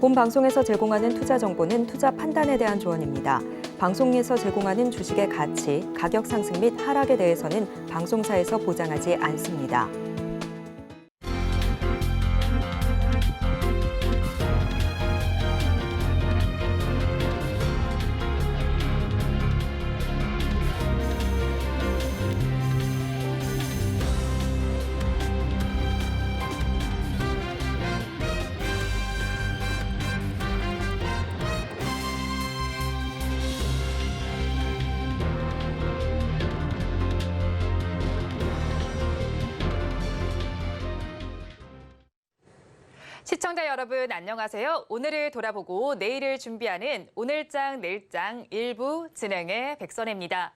본 방송에서 제공하는 투자 정보는 투자 판단에 대한 조언입니다. 방송에서 제공하는 주식의 가치, 가격 상승 및 하락에 대해서는 방송사에서 보장하지 않습니다. 시청자 여러분 안녕하세요. 오늘을 돌아보고 내일을 준비하는 오늘장 내일장 1부 진행의 백선혜입니다.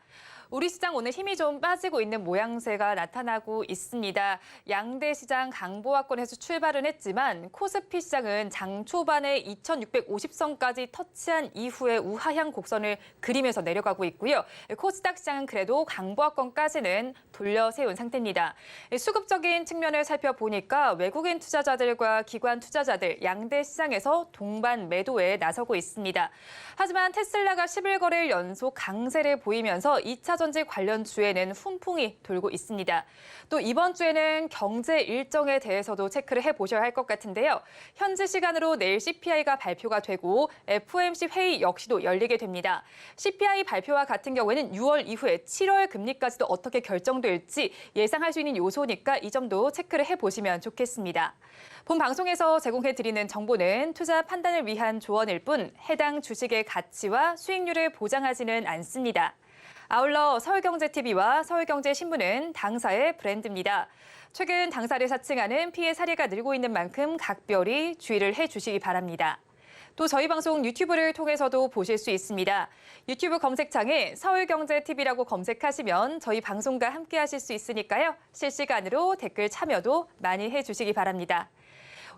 우리 시장 오늘 힘이 좀 빠지고 있는 모양새가 나타나고 있습니다. 양대 시장 강보합권에서 출발은 했지만 코스피 시장은 장 초반에 2650선까지 터치한 이후에 우하향 곡선을 그리면서 내려가고 있고요. 코스닥 시장은 그래도 강보합권까지는 돌려 세운 상태입니다. 수급적인 측면을 살펴보니까 외국인 투자자들과 기관 투자자들 양대 시장에서 동반 매도에 나서고 있습니다. 하지만 테슬라가 10일거래일 연속 강세를 보이면서 2차 전지 관련 주에는 훈풍이 돌고 있습니다. 또 이번 주에는 경제 일정에 대해서도 체크를 해보셔야 할 것 같은데요. 현지 시간으로 내일 CPI가 발표가 되고 FOMC 회의 역시도 열리게 됩니다. CPI 발표와 같은 경우에는 6월 이후에 7월 금리까지도 어떻게 결정될지 예상할 수 있는 요소니까 이 점도 체크를 해보시면 좋겠습니다. 본 방송에서 제공해드리는 정보는 투자 판단을 위한 조언일 뿐 해당 주식의 가치와 수익률을 보장하지는 않습니다. 아울러 서울경제TV와 서울경제신문은 당사의 브랜드입니다. 최근 당사를 사칭하는 피해 사례가 늘고 있는 만큼 각별히 주의를 해주시기 바랍니다. 또 저희 방송 유튜브를 통해서도 보실 수 있습니다. 유튜브 검색창에 서울경제TV라고 검색하시면 저희 방송과 함께 하실 수 있으니까요. 실시간으로 댓글 참여도 많이 해주시기 바랍니다.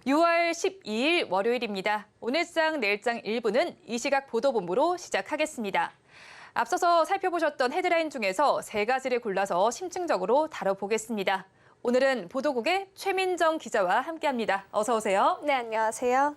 6월 12일 월요일입니다. 오늘장 내일장 1부는 이 시각 보도본부로 시작하겠습니다. 앞서서 살펴보셨던 헤드라인 중에서 세 가지를 골라서 심층적으로 다뤄보겠습니다. 오늘은 보도국의 최민정 기자와 함께합니다. 어서 오세요. 네, 안녕하세요.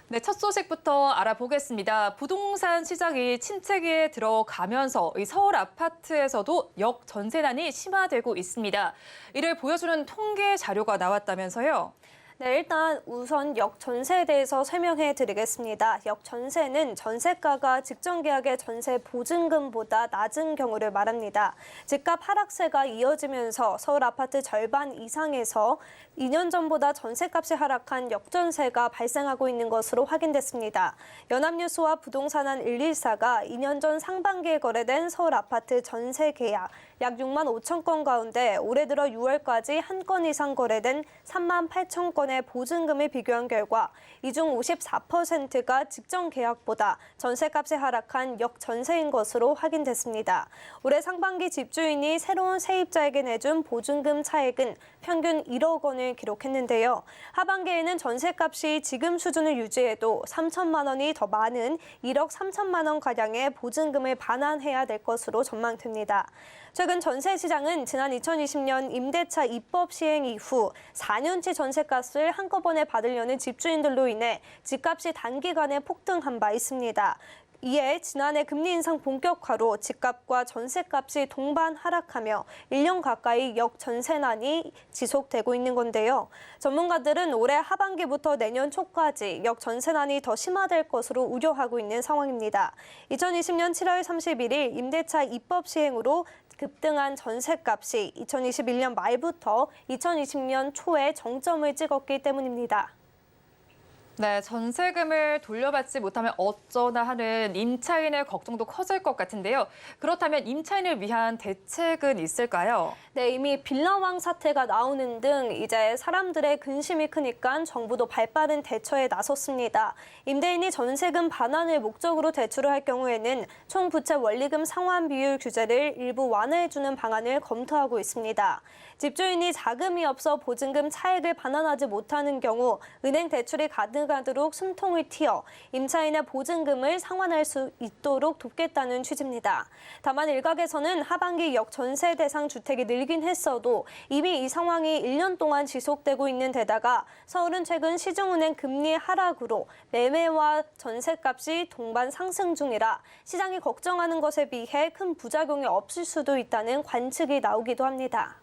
네, 첫 소식부터 알아보겠습니다. 부동산 시장이 침체기에 들어가면서 이 서울 아파트에서도 역전세난이 심화되고 있습니다. 이를 보여주는 통계 자료가 나왔다면서요? 네, 일단 우선 역전세에 대해서 설명해 드리겠습니다. 역전세는 전세가가 직전 계약의 전세 보증금보다 낮은 경우를 말합니다. 집값 하락세가 이어지면서 서울 아파트 절반 이상에서 2년 전보다 전세값이 하락한 역전세가 발생하고 있는 것으로 확인됐습니다. 연합뉴스와 부동산원 114가 2년 전 상반기에 거래된 서울 아파트 전세 계약 약 6만 5천 건 가운데 올해 들어 6월까지 한 건 이상 거래된 3만 8천 건의 보증금을 비교한 결과 이 중 54%가 직전 계약보다 전세값이 하락한 역전세인 것으로 확인됐습니다. 올해 상반기 집주인이 새로운 세입자에게 내준 보증금 차액은 평균 1억 원을 기록했는데요. 하반기에는 전세값이 지금 수준을 유지해도 3천만 원이 더 많은 1억 3천만 원 가량의 보증금을 반환해야 될 것으로 전망됩니다. 최근 전세 시장은 지난 2020년 임대차 입법 시행 이후 4년치 전세값을 한꺼번에 받으려는 집주인들로 인해 집값이 단기간에 폭등한 바 있습니다. 이에 지난해 금리 인상 본격화로 집값과 전세값이 동반 하락하며 1년 가까이 역전세난이 지속되고 있는 건데요. 전문가들은 올해 하반기부터 내년 초까지 역전세난이 더 심화될 것으로 우려하고 있는 상황입니다. 2020년 7월 31일 임대차 입법 시행으로 급등한 전세값이 2021년 말부터 2020년 초에 정점을 찍었기 때문입니다. 네, 전세금을 돌려받지 못하면 어쩌나 하는 임차인의 걱정도 커질 것 같은데요. 그렇다면 임차인을 위한 대책은 있을까요? 네, 이미 빌라왕 사태가 나오는 등 이제 사람들의 근심이 크니까 정부도 발빠른 대처에 나섰습니다. 임대인이 전세금 반환을 목적으로 대출을 할 경우에는 총 부채 원리금 상환 비율 규제를 일부 완화해주는 방안을 검토하고 있습니다. 집주인이 자금이 없어 보증금 차액을 반환하지 못하는 경우 은행 대출이 가능 가능하도록 숨통을 트여 임차인의 보증금을 상환할 수 있도록 돕겠다는 취지입니다. 다만 일각에서는 하반기 역전세 대상 주택이 늘긴 했어도 이미 이 상황이 1년 동안 지속되고 있는 데다가 서울은 최근 시중은행 금리 하락으로 매매와 전세값이 동반 상승 중이라 시장이 걱정하는 것에 비해 큰 부작용이 없을 수도 있다는 관측이 나오기도 합니다.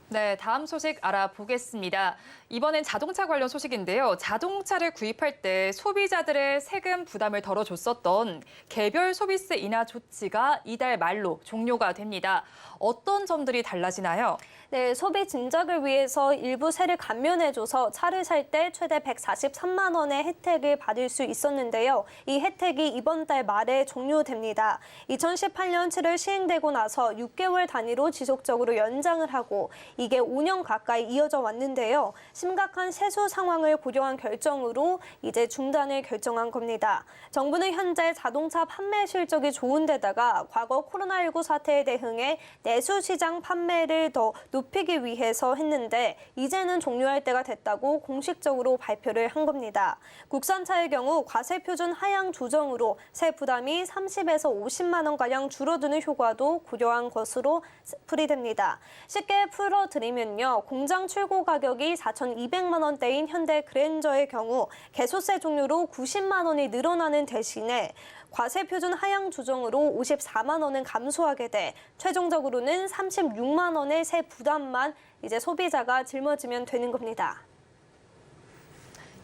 네, 다음 소식 알아보겠습니다. 이번엔 자동차 관련 소식인데요. 자동차를 구입할 때 소비자들의 세금 부담을 덜어줬었던 개별 소비세 인하 조치가 이달 말로 종료가 됩니다. 어떤 점들이 달라지나요? 네, 소비 진작을 위해서 일부 세를 감면해줘서 차를 살 때 최대 143만 원의 혜택을 받을 수 있었는데요. 이 혜택이 이번 달 말에 종료됩니다. 2018년 7월 시행되고 나서 6개월 단위로 지속적으로 연장을 하고 이게 5년 가까이 이어져 왔는데요. 심각한 세수 상황을 고려한 결정으로 이제 중단을 결정한 겁니다. 정부는 현재 자동차 판매 실적이 좋은 데다가 과거 코로나19 사태에 대응해 내수 시장 판매를 더 높이기 위해서 했는데 이제는 종료할 때가 됐다고 공식적으로 발표를 한 겁니다. 국산차의 경우 과세 표준 하향 조정으로 세 부담이 30에서 50만 원가량 줄어드는 효과도 고려한 것으로 풀이됩니다. 쉽게 풀어드리면요. 공장 출고 가격이 4,200만 원대인 현대 그랜저의 경우 개소세 종료로 90만 원이 늘어나는 대신에 과세 표준 하향 조정으로 54만 원은 감소하게 돼 최종적으로는 36만 원의 세 부담만 이제 소비자가 짊어지면 되는 겁니다.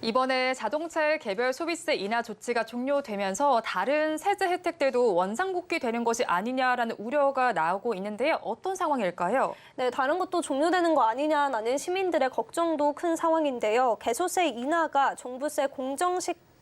이번에 자동차의 개별 소비세 인하 조치가 종료되면서 다른 세제 혜택들도 원상복귀되는 것이 아니냐라는 우려가 나오고 있는데요. 어떤 상황일까요? 네, 다른 것도 종료되는 거 아니냐라는 시민들의 걱정도 큰 상황인데요. 개소세 인하가 종부세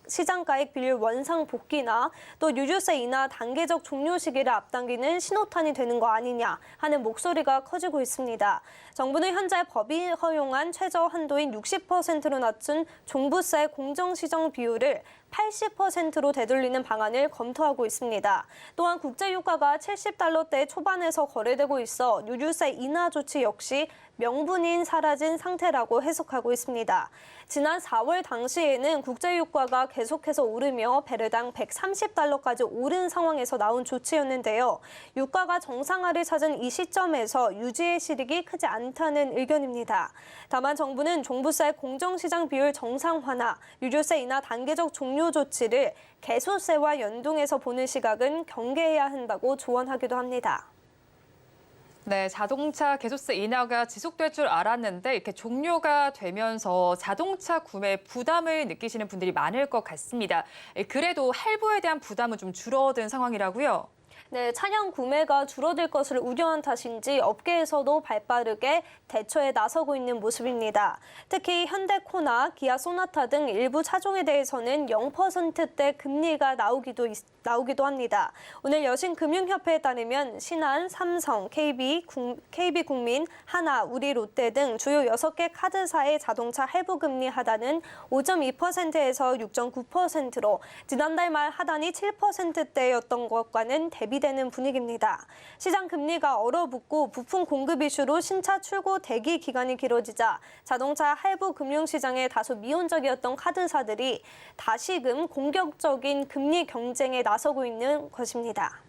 시장가액 비율 원상 복귀나 또 유류세 인하 단계적 종료 시기를 앞당기는 신호탄이 되는 거 아니냐 하는 목소리가 커지고 있습니다. 정부는 현재 법이 허용한 최저 한도인 60%로 낮춘 종부세 공정시정 비율을 80%로 되돌리는 방안을 검토하고 있습니다. 또한 국제유가가 70달러대 초반에서 거래되고 있어 유류세 인하 조치 역시 명분이 사라진 상태라고 해석하고 있습니다. 지난 4월 당시에는 국제유가가 계속해서 오르며 배럴당 130달러까지 오른 상황에서 나온 조치였는데요. 유가가 정상화를 찾은 이 시점에서 유지의 실익이 크지 않다는 의견입니다. 다만 정부는 종부세 공정시장 비율 정상화나 유류세 인하 단계적 종료 조치를 개소세와 연동해서 보는 시각은 경계해야 한다고 조언하기도 합니다. 네, 자동차 개소세 인하가 지속될 줄 알았는데 이렇게 종료가 되면서 자동차 구매 부담을 느끼시는 분들이 많을 것 같습니다. 그래도 할부에 대한 부담은 좀 줄어든 상황이라고요? 네, 차량 구매가 줄어들 것을 우려한 탓인지 업계에서도 발빠르게 대처에 나서고 있는 모습입니다. 특히 현대코나 기아 소나타 등 일부 차종에 대해서는 0%대 금리가 나오기도 합니다. 오늘 여신금융협회에 따르면 신한, 삼성, KB국민, 하나, 우리, 롯데 등 주요 6개 카드사의 자동차 할부금리 하단은 5.2%에서 6.9%로 지난달 말 하단이 7%대였던 것과는 대비되는 분위기입니다. 시장 금리가 얼어붙고 부품 공급 이슈로 신차 출고 대기 기간이 길어지자 자동차 할부 금융시장에 다소 미온적이었던 카드사들이 다시금 공격적인 금리 경쟁에 나서고 있는 것입니다.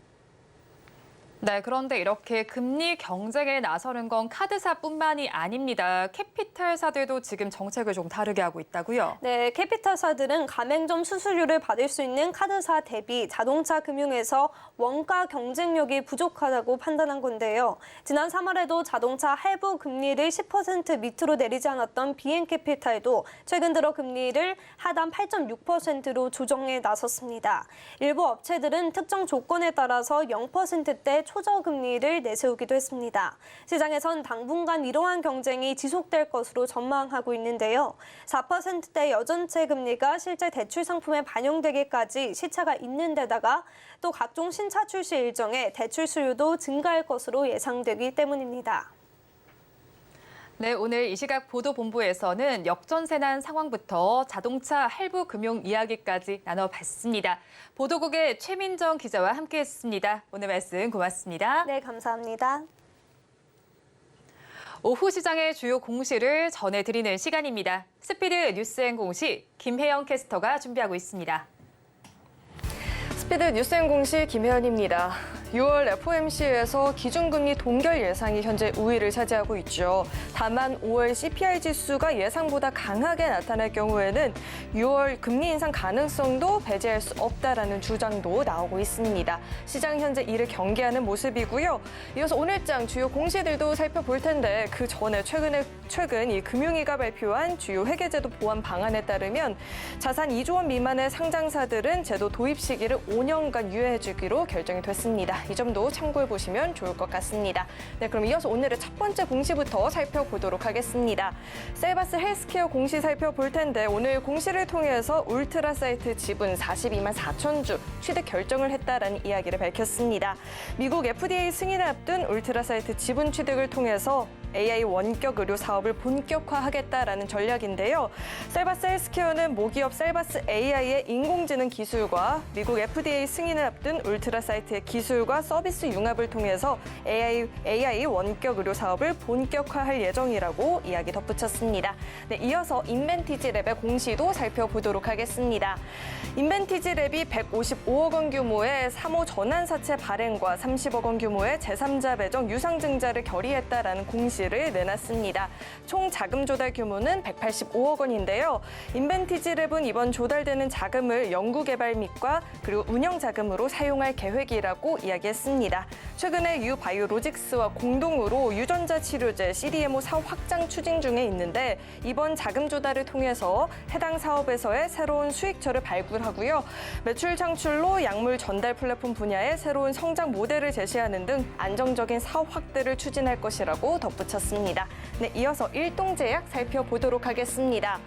네, 그런데 이렇게 금리 경쟁에 나서는 건 카드사뿐만이 아닙니다. 캐피탈사들도 지금 정책을 좀 다르게 하고 있다고요? 네, 캐피탈사들은 가맹점 수수료를 받을 수 있는 카드사 대비 자동차 금융에서 원가 경쟁력이 부족하다고 판단한 건데요. 지난 3월에도 자동차 할부 금리를 10% 밑으로 내리지 않았던 비엔캐피탈도 최근 들어 금리를 하단 8.6%로 조정에 나섰습니다. 일부 업체들은 특정 조건에 따라서 0%대 초저금리를 내세우기도 했습니다. 시장에선 당분간 이러한 경쟁이 지속될 것으로 전망하고 있는데요. 4%대 여전체 금리가 실제 대출 상품에 반영되기까지 시차가 있는 데다가 또 각종 신차 출시 일정에 대출 수요도 증가할 것으로 예상되기 때문입니다. 네, 오늘 이 시각 보도본부에서는 역전세난 상황부터 자동차 할부 금융 이야기까지 나눠봤습니다. 보도국의 최민정 기자와 함께했습니다. 오늘 말씀 고맙습니다. 네, 감사합니다. 오후 시장의 주요 공시를 전해드리는 시간입니다. 스피드 뉴스앤 공시 김혜영 캐스터가 준비하고 있습니다. 스피드 뉴스앤 공시 김혜연입니다. 6월 FOMC에서 기준금리 동결 예상이 현재 우위를 차지하고 있죠. 다만 5월 CPI 지수가 예상보다 강하게 나타날 경우에는 6월 금리 인상 가능성도 배제할 수 없다라는 주장도 나오고 있습니다. 시장 현재 이를 경계하는 모습이고요. 이어서 오늘장 주요 공시들도 살펴볼 텐데 그 전에 최근 이 금융위가 발표한 주요 회계제도 보완 방안에 따르면 자산 2조 원 미만의 상장사들은 제도 도입 시기를 5년간 유예해주기로 결정이 됐습니다. 이 점도 참고해 보시면 좋을 것 같습니다. 네, 그럼 이어서 오늘의 첫 번째 공시부터 살펴보도록 하겠습니다. 셀바스 헬스케어 공시 살펴볼 텐데 오늘 공시를 통해서 울트라사이트 지분 42만 4천 주 취득 결정을 했다라는 이야기를 밝혔습니다. 미국 FDA 승인을 앞둔 울트라사이트 지분 취득을 통해서 AI 원격 의료 사업을 본격화하겠다라는 전략인데요. 셀바스 헬스케어는 모기업 셀바스 AI의 인공지능 기술과 미국 FDA 승인을 앞둔 울트라사이트의 기술과 서비스 융합을 통해서 AI 원격 의료 사업을 본격화할 예정이라고 이야기 덧붙였습니다. 네, 이어서 인벤티지랩의 공시도 살펴보도록 하겠습니다. 인벤티지랩이 155억 원 규모의 3호 전환사채 발행과 30억 원 규모의 제3자 배정 유상증자를 결의했다라는 공시를 내놨습니다. 총 자금 조달 규모는 185억 원인데요. 인벤티지랩은 이번 조달되는 자금을 연구개발 및과 그리고 운영 자금으로 사용할 계획이라고 이야기했습니다. 최근에 유바이오로직스와 공동으로 유전자 치료제 CDMO 사업 확장 추진 중에 있는데 이번 자금 조달을 통해서 해당 사업에서의 새로운 수익처를 발굴하고요. 매출 창출로 약물 전달 플랫폼 분야의 새로운 성장 모델을 제시하는 등 안정적인 사업 확대를 추진할 것이라고 덧붙였습니다. 네, 이어서 일동제약 살펴보도록 하겠습니다.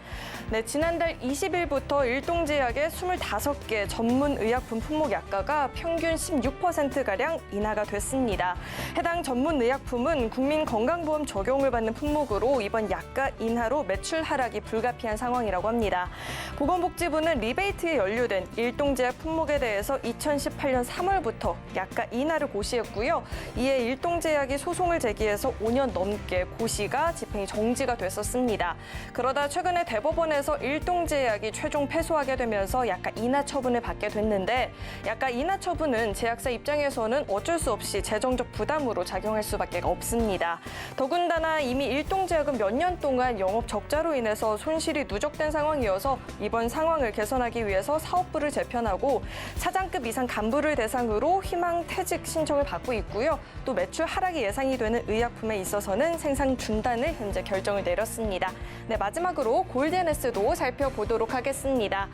네, 지난달 20일부터 일동제약의 25개 전문 의약품 품목 약가가 평균 16%가량 인하가 됐습니다. 해당 전문 의약품은 국민건강보험 적용을 받는 품목으로 이번 약가 인하로 매출 하락이 불가피한 상황이라고 합니다. 보건복지부는 리베이트에 연루된 일동제약 품목에 대해서 2018년 3월부터 약가 인하를 고시했고요. 이에 일동제약이 소송을 제기해서 5년 넘게 고시가 집행이 정지가 됐었습니다. 그러다 최근에 대법원에서 일동제약이 최종 패소하게 되면서 약가 인하 처분을 받게 됐는데 약가 인하 처분은 제약사 입장에서는 어쩔 수 없이 재정적 부담으로 작용할 수밖에 없습니다. 더군다나 이미 일동제약은 몇 년 동안 영업 적자로 인해서 손실이 누적된 상황이어서 이번 상황을 개선하기 위해서 사업부를 재편하고 차장급 이상 간부를 대상으로 희망 퇴직 신청을 받고 있고요. 또 매출 하락이 예상이 되는 의약품에 있어서는 생산 중단을 현재 결정을 내렸습니다. 네, 마지막으로 골드앤에스도 살펴보도록 하겠습니다.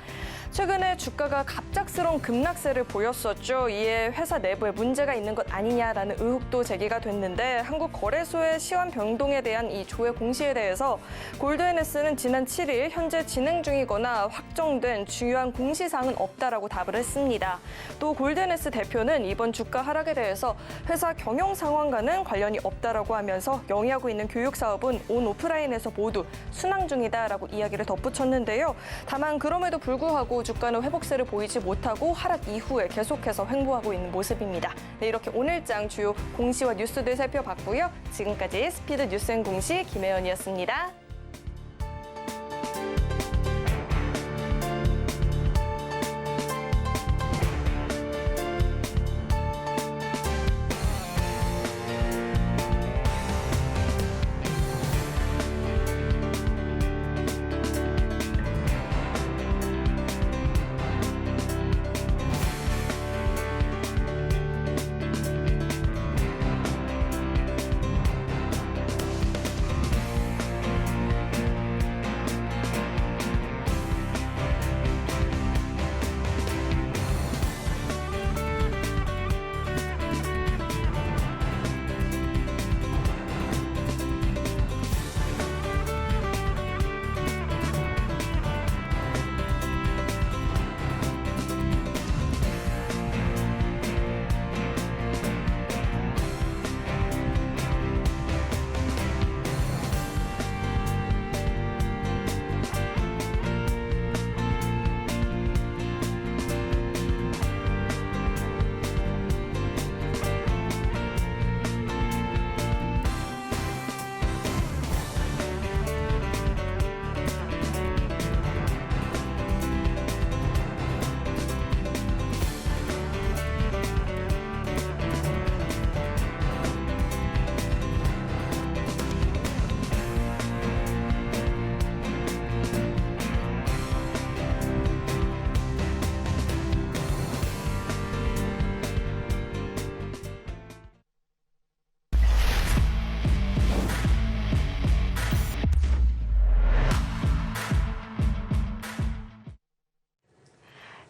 최근에 주가가 갑작스러운 급락세를 보였었죠. 이에 회사 내부에 문제가 있는 것 아니냐라는 의혹도 제기가 됐는데 한국거래소의 시황 변동에 대한 이 조회 공시에 대해서 골드앤에스는 지난 7일 현재 진행 중이거나 확정된 중요한 공시사항은 없다라고 답을 했습니다. 또 골드앤에스 대표는 이번 주가 하락에 대해서 회사 경영 상황과는 관련이 없다라고 하면서 영위하고 있는 교육 사업은 온 오프라인에서 모두 순항 중이다라고 이야기를 덧붙였는데요. 다만 그럼에도 불구하고 주가는 회복세를 보이지 못하고 하락 이후에 계속해서 횡보하고 있는 모습입니다. 네, 이렇게 오늘장 주요 공시와 뉴스들 살펴봤고요. 지금까지 스피드 뉴스앤공시 김혜연이었습니다.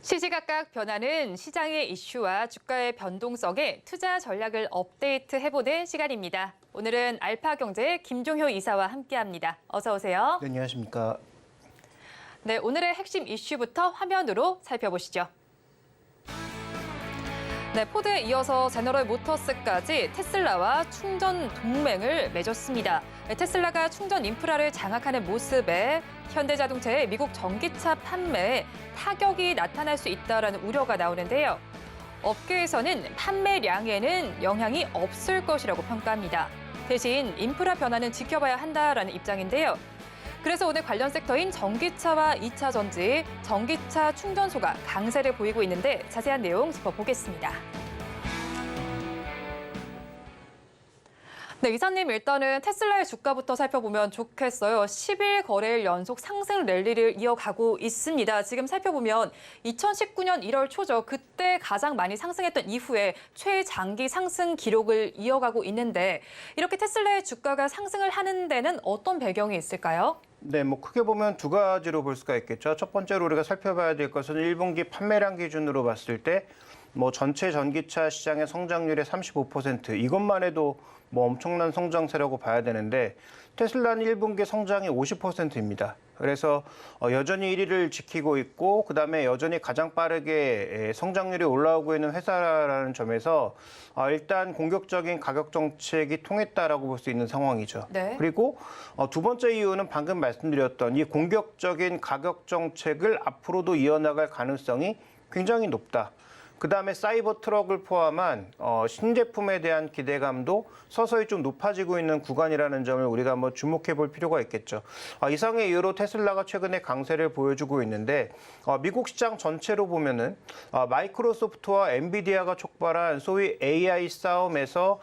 시시각각 변하는 시장의 이슈와 주가의 변동성에 투자 전략을 업데이트해보는 시간입니다. 오늘은 알파경제의 김종효 이사와 함께합니다. 어서 오세요. 네, 안녕하십니까. 네, 오늘의 핵심 이슈부터 화면으로 살펴보시죠. 네, 포드에 이어서 제너럴 모터스까지 테슬라와 충전 동맹을 맺었습니다. 네, 테슬라가 충전 인프라를 장악하는 모습에 현대자동차의 미국 전기차 판매에 타격이 나타날 수 있다는 우려가 나오는데요. 업계에서는 판매량에는 영향이 없을 것이라고 평가합니다. 대신 인프라 변화는 지켜봐야 한다라는 입장인데요. 그래서 오늘 관련 섹터인 전기차와 2차 전지, 전기차 충전소가 강세를 보이고 있는데 자세한 내용 짚어보겠습니다. 네, 이사님 일단은 테슬라의 주가부터 살펴보면 좋겠어요. 10일 거래일 연속 상승 랠리를 이어가고 있습니다. 지금 살펴보면 2019년 1월 초죠. 그때 가장 많이 상승했던 이후에 최장기 상승 기록을 이어가고 있는데 이렇게 테슬라의 주가가 상승을 하는 데는 어떤 배경이 있을까요? 네, 크게 보면 두 가지로 볼 수가 있겠죠. 첫 번째로 우리가 살펴봐야 될 것은 1분기 판매량 기준으로 봤을 때 전체 전기차 시장의 성장률의 35%, 이것만 해도 엄청난 성장세라고 봐야 되는데 테슬라는 1분기 성장이 50%입니다. 그래서 여전히 1위를 지키고 있고 그다음에 여전히 가장 빠르게 성장률이 올라오고 있는 회사라는 점에서 일단 공격적인 가격 정책이 통했다라고 볼 수 있는 상황이죠. 네. 그리고 두 번째 이유는 방금 말씀드렸던 이 공격적인 가격 정책을 앞으로도 이어나갈 가능성이 굉장히 높다. 그다음에 사이버 트럭을 포함한 신제품에 대한 기대감도 서서히 좀 높아지고 있는 구간이라는 점을 우리가 한번 주목해 볼 필요가 있겠죠. 이상의 이유로 테슬라가 최근에 강세를 보여주고 있는데 미국 시장 전체로 보면은 마이크로소프트와 엔비디아가 촉발한 소위 AI 싸움에서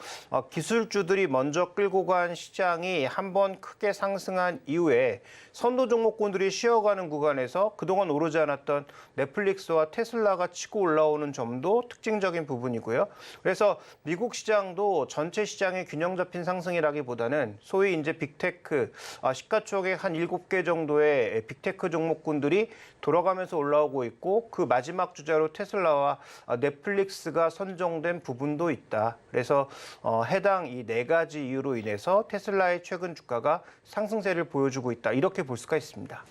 기술주들이 먼저 끌고 간 시장이 한번 크게 상승한 이후에 선도 종목군들이 쉬어가는 구간에서 그동안 오르지 않았던 넷플릭스와 테슬라가 치고 올라오는 점도 특징적인 부분이고요. 그래서 미국 시장도 전체 시장의 균형 잡힌 상승이라기보다는 소위 이제 빅테크, 시가총액 한 7개 정도의 빅테크 종목군들이 돌아가면서 올라오고 있고 그 마지막 주자로 테슬라와 넷플릭스가 선정된 부분도 있다. 그래서 해당 이 네 가지 이유로 인해서 테슬라의 최근 주가가 상승세를 보여주고 있다. 이렇게 볼 수가 있습니다.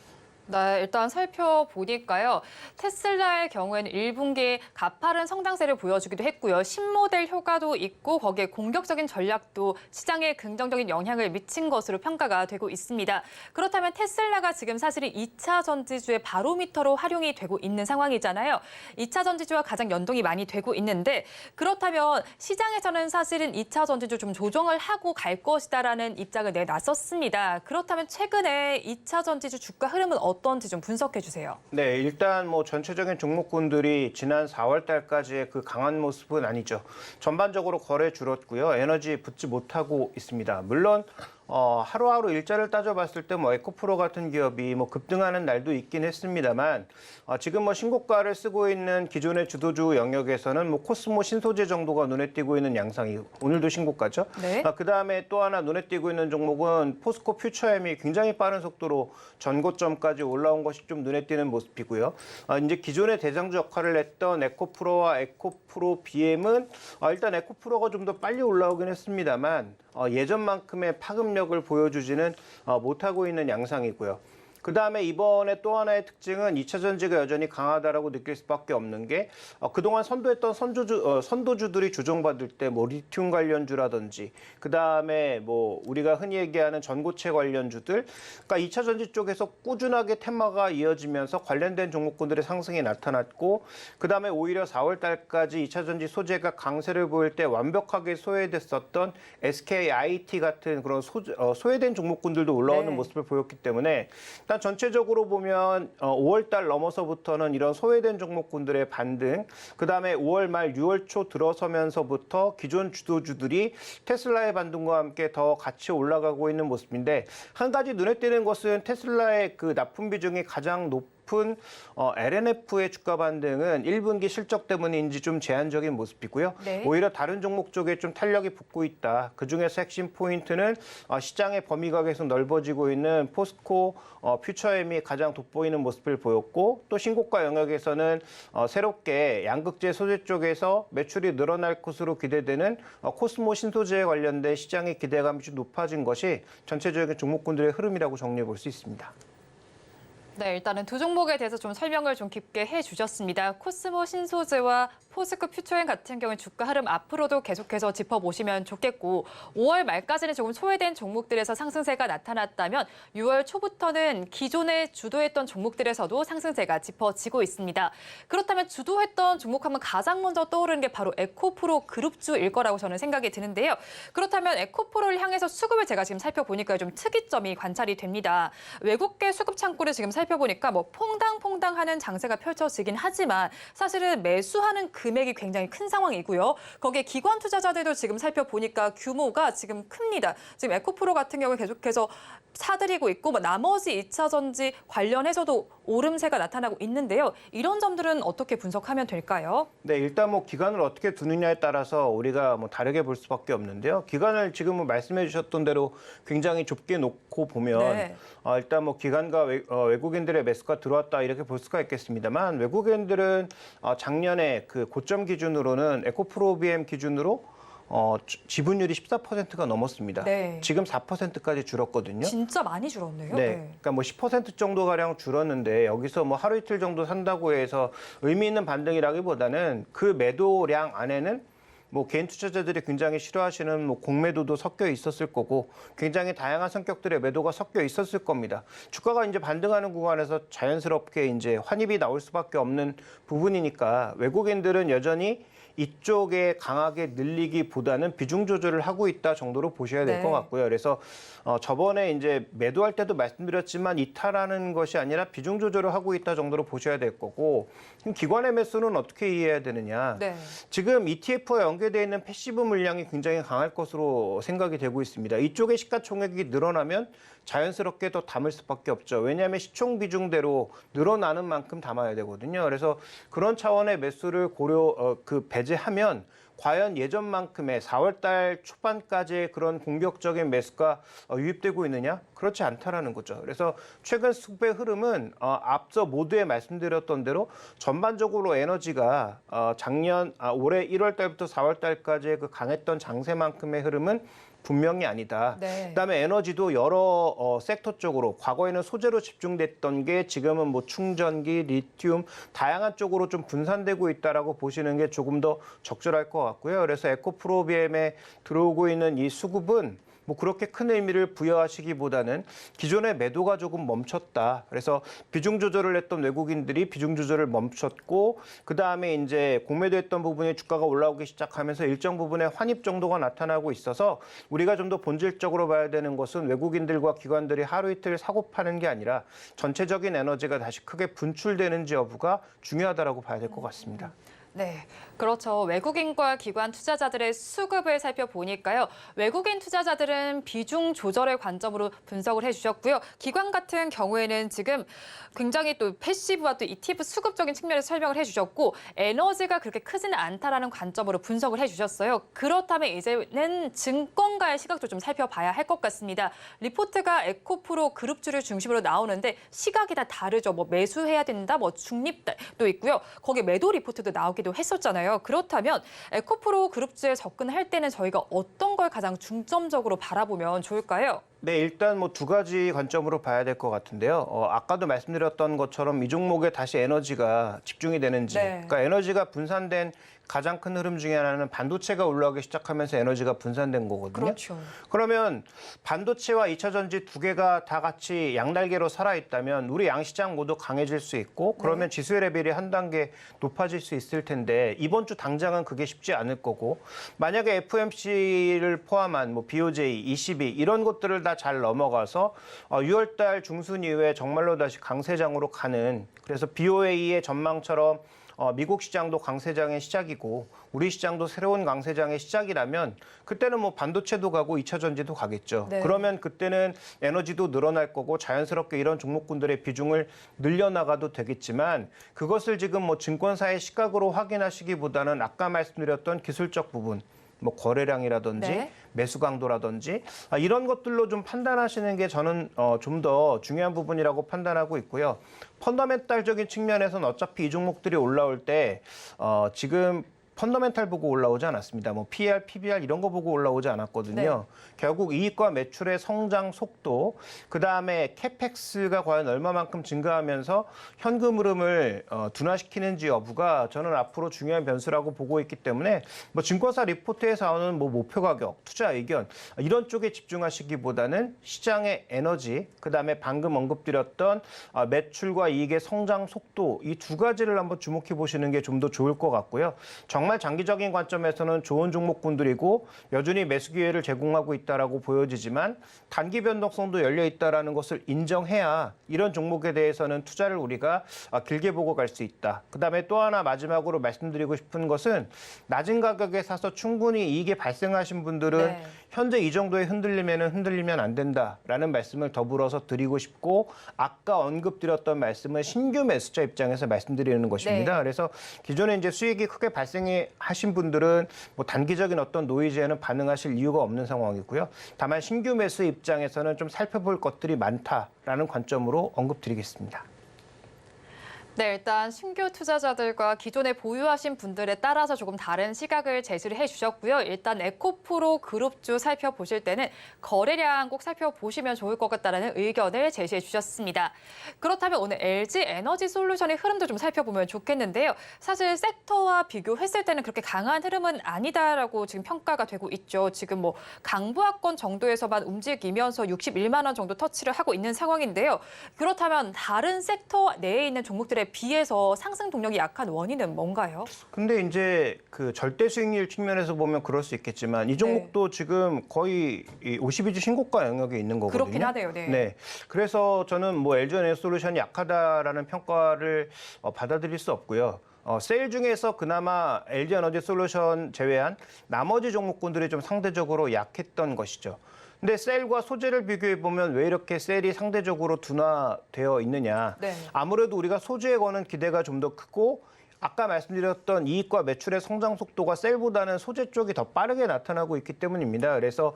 네, 일단 살펴보니까요. 테슬라의 경우에는 1분기에 가파른 성장세를 보여주기도 했고요. 신모델 효과도 있고 거기에 공격적인 전략도 시장에 긍정적인 영향을 미친 것으로 평가가 되고 있습니다. 그렇다면 테슬라가 지금 사실은 2차 전지주의 바로미터로 활용이 되고 있는 상황이잖아요. 2차 전지주와 가장 연동이 많이 되고 있는데 그렇다면 시장에서는 사실은 2차 전지주 좀 조정을 하고 갈 것이다라는 입장을 내놨었습니다. 그렇다면 최근에 2차 전지주 주가 흐름은 어떤지 좀 분석해 주세요. 네, 일단 전체적인 종목군들이 지난 4월 달까지의 그 강한 모습은 아니죠. 전반적으로 거래 줄었고요. 에너지 붙지 못하고 있습니다. 물론 하루하루 일자를 따져봤을 때 에코프로 같은 기업이 급등하는 날도 있긴 했습니다만 지금 신고가를 쓰고 있는 기존의 주도주 영역에서는 코스모 신소재 정도가 눈에 띄고 있는 양상이 오늘도 신고가죠. 네. 그다음에 또 하나 눈에 띄고 있는 종목은 포스코 퓨처엠이 굉장히 빠른 속도로 전고점까지 올라온 것이 좀 눈에 띄는 모습이고요. 이제 기존의 대장주 역할을 했던 에코프로와 에코프로 BM은 일단 에코프로가 좀 더 빨리 올라오긴 했습니다만 예전만큼의 파급력을 보여주지는 못하고 있는 양상이고요. 그다음에 이번에 또 하나의 특징은 2차 전지가 여전히 강하다라고 느낄 수밖에 없는 게 그동안 선도했던 선도주들이 조정받을 때 리튬 관련주라든지 그다음에 우리가 흔히 얘기하는 전고체 관련주들 그러니까 2차 전지 쪽에서 꾸준하게 테마가 이어지면서 관련된 종목군들의 상승이 나타났고 그다음에 오히려 4월 달까지 2차 전지 소재가 강세를 보일 때 완벽하게 소외됐었던 SKIT 같은 그런 소외된 종목군들도 올라오는 네. 모습을 보였기 때문에 일단 전체적으로 보면 5월 달 넘어서부터는 이런 소외된 종목군들의 반등, 그다음에 5월 말 6월 초 들어서면서부터 기존 주도주들이 테슬라의 반등과 함께 더 같이 올라가고 있는 모습인데 한 가지 눈에 띄는 것은 테슬라의 그 납품 비중이 가장 높은 높은 LNF의 주가 반등은 1분기 실적 때문인지 좀 제한적인 모습이고요. 네. 오히려 다른 종목 쪽에 좀 탄력이 붙고 있다. 그중에서 핵심 포인트는 시장의 범위가 계속 넓어지고 있는 포스코 퓨처엠이 가장 돋보이는 모습을 보였고 또 신고가 영역에서는 새롭게 양극재 소재 쪽에서 매출이 늘어날 것으로 기대되는 코스모 신소재에 관련된 시장의 기대감이 좀 높아진 것이 전체적인 종목군들의 흐름이라고 정리해 볼 수 있습니다. 네, 일단은 두 종목에 대해서 좀 설명을 좀 깊게 해주셨습니다. 코스모 신소재와 포스코 퓨처엠 같은 경우는 주가 흐름 앞으로도 계속해서 짚어보시면 좋겠고 5월 말까지는 조금 소외된 종목들에서 상승세가 나타났다면 6월 초부터는 기존에 주도했던 종목들에서도 상승세가 짚어지고 있습니다. 그렇다면 주도했던 종목하면 가장 먼저 떠오르는 게 바로 에코프로 그룹주일 거라고 저는 생각이 드는데요. 그렇다면 에코프로를 향해서 수급을 제가 지금 살펴보니까 좀 특이점이 관찰이 됩니다. 외국계 수급 창구를 지금 살펴보니까 뭐 퐁당퐁당 하는 장세가 펼쳐지긴 하지만 사실은 매수하는 금액이 굉장히 큰 상황이고요. 거기에 기관 투자자들도 지금 살펴보니까 규모가 지금 큽니다. 지금 에코프로 같은 경우에 계속해서 사들이고 있고 나머지 2차 전지 관련해서도 오름세가 나타나고 있는데요. 이런 점들은 어떻게 분석하면 될까요? 네, 일단 뭐 기간을 어떻게 두느냐에 따라서 우리가 뭐 다르게 볼 수밖에 없는데요. 기간을 지금 말씀해 주셨던 대로 굉장히 좁게 놓고 보면 네. 일단 뭐 기관과 외국인들의 매수가 들어왔다 이렇게 볼 수가 있겠습니다만 외국인들은 작년에 그 고점 기준으로는 에코프로비엠 기준으로 지분율이 14%가 넘었습니다. 네. 지금 4%까지 줄었거든요. 진짜 많이 줄었네요. 네. 그러니까 뭐 10% 정도 가량 줄었는데 여기서 뭐 하루 이틀 정도 산다고 해서 의미 있는 반등이라기보다는 그 매도량 안에는 뭐 개인 투자자들이 굉장히 싫어하시는 뭐 공매도도 섞여 있었을 거고 굉장히 다양한 성격들의 매도가 섞여 있었을 겁니다. 주가가 이제 반등하는 구간에서 자연스럽게 이제 환입이 나올 수밖에 없는 부분이니까 외국인들은 여전히 이쪽에 강하게 늘리기보다는 비중 조절을 하고 있다 정도로 보셔야 될 것 네. 같고요. 그래서 저번에 이제 매도할 때도 말씀드렸지만 이탈하는 것이 아니라 비중 조절을 하고 있다 정도로 보셔야 될 거고 그럼 기관의 매수는 어떻게 이해해야 되느냐. 네. 지금 ETF와 연계되어 있는 패시브 물량이 굉장히 강할 것으로 생각이 되고 있습니다. 이쪽의 시가총액이 늘어나면 자연스럽게 더 담을 수밖에 없죠. 왜냐하면 시총 비중대로 늘어나는 만큼 담아야 되거든요. 그래서 그런 차원의 매수를 배제하면 과연 예전만큼의 4월달 초반까지의 그런 공격적인 매수가 유입되고 있느냐? 그렇지 않다라는 거죠. 그래서 최근 수급의 흐름은 앞서 모두에 말씀드렸던 대로 전반적으로 에너지가 올해 1월달부터 4월달까지의 그 강했던 장세만큼의 흐름은 분명히 아니다. 네. 그다음에 에너지도 여러 섹터 쪽으로 과거에는 소재로 집중됐던 게 지금은 뭐 충전기, 리튬 다양한 쪽으로 좀 분산되고 있다라고 보시는 게 조금 더 적절할 것 같고요. 그래서 에코프로비엠에 들어오고 있는 이 수급은 뭐 그렇게 큰 의미를 부여하시기보다는 기존의 매도가 조금 멈췄다. 그래서 비중 조절을 했던 외국인들이 비중 조절을 멈췄고 그다음에 이제 공매도했던 부분에 주가가 올라오기 시작하면서 일정 부분의 환입 정도가 나타나고 있어서 우리가 좀 더 본질적으로 봐야 되는 것은 외국인들과 기관들이 하루 이틀 사고 파는 게 아니라 전체적인 에너지가 다시 크게 분출되는지 여부가 중요하다라고 봐야 될 것 같습니다. 네, 그렇죠. 외국인과 기관 투자자들의 수급을 살펴보니까요. 외국인 투자자들은 비중 조절의 관점으로 분석을 해주셨고요. 기관 같은 경우에는 지금 굉장히 또 패시브와 또 ETF 수급적인 측면에서 설명을 해주셨고 에너지가 그렇게 크지는 않다라는 관점으로 분석을 해주셨어요. 그렇다면 이제는 증권가의 시각도 좀 살펴봐야 할 것 같습니다. 리포트가 에코프로 그룹주를 중심으로 나오는데 시각이 다 다르죠. 뭐 매수해야 된다, 뭐 중립도 있고요. 거기에 매도 리포트도 나오기도 했었잖아요. 그렇다면 에코프로 그룹주에 접근할 때는 저희가 어떤 걸 가장 중점적으로 바라보면 좋을까요? 네, 일단 뭐 두 가지 관점으로 봐야 될 것 같은데요. 아까도 말씀드렸던 것처럼 이 종목에 다시 에너지가 집중이 되는지, 네. 그러니까 에너지가 분산된 가장 큰 흐름 중에 하나는 반도체가 올라오기 시작하면서 에너지가 분산된 거거든요. 그렇죠. 그러면 반도체와 2차 전지 두 개가 다 같이 양날개로 살아있다면 우리 양시장 모두 강해질 수 있고 그러면 지수의 레벨이 한 단계 높아질 수 있을 텐데 이번 주 당장은 그게 쉽지 않을 거고 만약에 FOMC를 포함한 뭐 BOJ, ECB 이런 것들을 다 잘 넘어가서 6월 달 중순 이후에 정말로 다시 강세장으로 가는 그래서 BOA의 전망처럼 미국 시장도 강세장의 시작이고 우리 시장도 새로운 강세장의 시작이라면 그때는 뭐 반도체도 가고 2차 전지도 가겠죠. 네. 그러면 그때는 에너지도 늘어날 거고 자연스럽게 이런 종목군들의 비중을 늘려나가도 되겠지만 그것을 지금 뭐 증권사의 시각으로 확인하시기보다는 아까 말씀드렸던 기술적 부분 뭐 거래량이라든지 네. 매수 강도라든지 이런 것들로 좀 판단하시는 게 저는 좀 더 중요한 부분이라고 판단하고 있고요. 펀더멘탈적인 측면에서는 어차피 이 종목들이 올라올 때 지금 펀더멘탈 보고 올라오지 않았습니다. 뭐 PER, PBR 이런 거 보고 올라오지 않았거든요. 결국 이익과 매출의 성장 속도, 그다음에 캐펙스가 과연 얼마만큼 증가하면서 현금 흐름을 둔화시키는지 여부가 저는 앞으로 중요한 변수라고 보고 있기 때문에 뭐 증권사 리포트에서 나오는 뭐 목표 가격, 투자 의견 이런 쪽에 집중하시기보다는 시장의 에너지, 그다음에 방금 언급드렸던 매출과 이익의 성장 속도 이 두 가지를 한번 주목해 보시는 게 좀 더 좋을 것 같고요. 정말 장기적인 관점에서는 좋은 종목군들이고 여전히 매수 기회를 제공하고 있다라고 보여지지만 단기 변동성도 열려 있다라는 것을 인정해야 이런 종목에 대해서는 투자를 우리가 길게 보고 갈 수 있다. 그다음에 또 하나 마지막으로 말씀드리고 싶은 것은 낮은 가격에 사서 충분히 이익이 발생하신 분들은 네. 현재 이 정도의 흔들리면 안 된다라는 말씀을 더불어서 드리고 싶고 아까 언급드렸던 말씀은 신규 매수자 입장에서 말씀드리는 것입니다. 네. 그래서 기존에 이제 수익이 크게 발생하신 분들은 뭐 단기적인 어떤 노이즈에는 반응하실 이유가 없는 상황이고요. 다만 신규 매수 입장에서는 좀 살펴볼 것들이 많다라는 관점으로 언급드리겠습니다. 네, 일단 신규 투자자들과 기존에 보유하신 분들에 따라서 조금 다른 시각을 제시를 해주셨고요. 일단 에코프로 그룹주 살펴보실 때는 거래량 꼭 살펴보시면 좋을 것 같다는 의견을 제시해 주셨습니다. 그렇다면 오늘 LG 에너지 솔루션의 흐름도 좀 살펴보면 좋겠는데요. 사실 섹터와 비교했을 때는 그렇게 강한 흐름은 아니다라고 지금 평가가 되고 있죠. 지금 뭐 강부하권 정도에서만 움직이면서 61만 원 정도 터치를 하고 있는 상황인데요. 그렇다면 다른 섹터 내에 있는 종목들의 비해서 상승 동력이 약한 원인은 뭔가요? 근데 이제 그 절대 수익률 측면에서 보면 그럴 수 있겠지만 이 종목도 지금 거의 이 52주 신고가 영역에 있는 거거든요. 그렇긴 하네요. 네. 네. 그래서 저는 뭐 LG 에너지솔루션이 약하다라는 평가를 받아들일 수 없고요. 세일 중에서 그나마 LG 에너지솔루션 제외한 나머지 종목군들이 좀 상대적으로 약했던 것이죠. 근데 셀과 소재를 비교해 보면 왜 이렇게 셀이 상대적으로 둔화되어 있느냐? 네. 아무래도 우리가 소재에 거는 기대가 좀 더 크고 아까 말씀드렸던 이익과 매출의 성장 속도가 셀보다는 소재 쪽이 더 빠르게 나타나고 있기 때문입니다. 그래서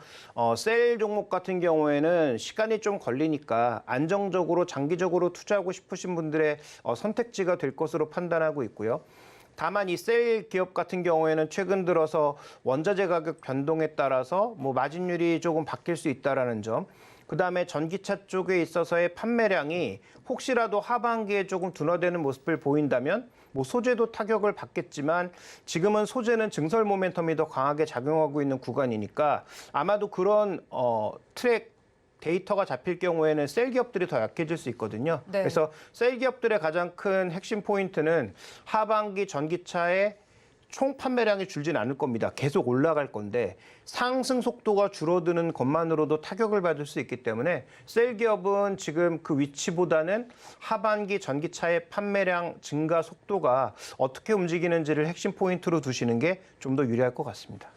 셀 종목 같은 경우에는 시간이 좀 걸리니까 안정적으로 장기적으로 투자하고 싶으신 분들의 선택지가 될 것으로 판단하고 있고요. 다만 이 셀 기업 같은 경우에는 최근 들어서 원자재 가격 변동에 따라서 뭐 마진율이 조금 바뀔 수 있다라는 점. 그다음에 전기차 쪽에 있어서의 판매량이 혹시라도 하반기에 조금 둔화되는 모습을 보인다면 뭐 소재도 타격을 받겠지만 지금은 소재는 증설 모멘텀이 더 강하게 작용하고 있는 구간이니까 아마도 그런 트랙 데이터가 잡힐 경우에는 셀 기업들이 더 약해질 수 있거든요. 네. 그래서 셀 기업들의 가장 큰 핵심 포인트는 하반기 전기차의 총 판매량이 줄진 않을 겁니다. 계속 올라갈 건데 상승 속도가 줄어드는 것만으로도 타격을 받을 수 있기 때문에 셀 기업은 지금 그 위치보다는 하반기 전기차의 판매량 증가 속도가 어떻게 움직이는지를 핵심 포인트로 두시는 게 좀 더 유리할 것 같습니다.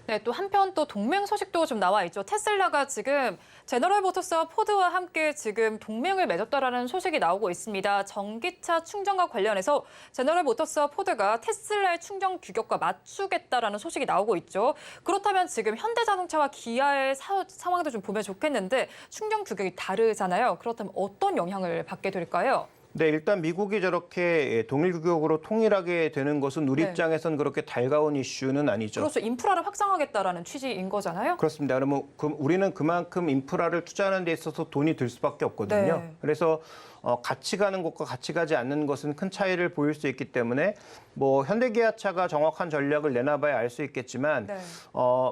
네, 또 한편 또 동맹 소식도 좀 나와 있죠. 테슬라가 지금 제너럴 모터스와 포드와 함께 지금 동맹을 맺었다라는 소식이 나오고 있습니다. 전기차 충전과 관련해서 제너럴 모터스와 포드가 테슬라의 충전 규격과 맞추겠다라는 소식이 나오고 있죠. 그렇다면 지금 현대자동차와 기아의 상황도 좀 보면 좋겠는데 충전 규격이 다르잖아요. 그렇다면 어떤 영향을 받게 될까요? 네, 일단 미국이 저렇게 동일 규격으로 통일하게 되는 것은 우리 네. 입장에선 그렇게 달가운 이슈는 아니죠. 그렇죠. 인프라를 확장하겠다라는 취지인 거잖아요. 그렇습니다. 그러면 우리는 그만큼 인프라를 투자하는 데 있어서 돈이 들 수밖에 없거든요. 네. 그래서 같이 가는 것과 같이 가지 않는 것은 큰 차이를 보일 수 있기 때문에 뭐 현대기아차가 정확한 전략을 내놔봐야 알 수 있겠지만 네.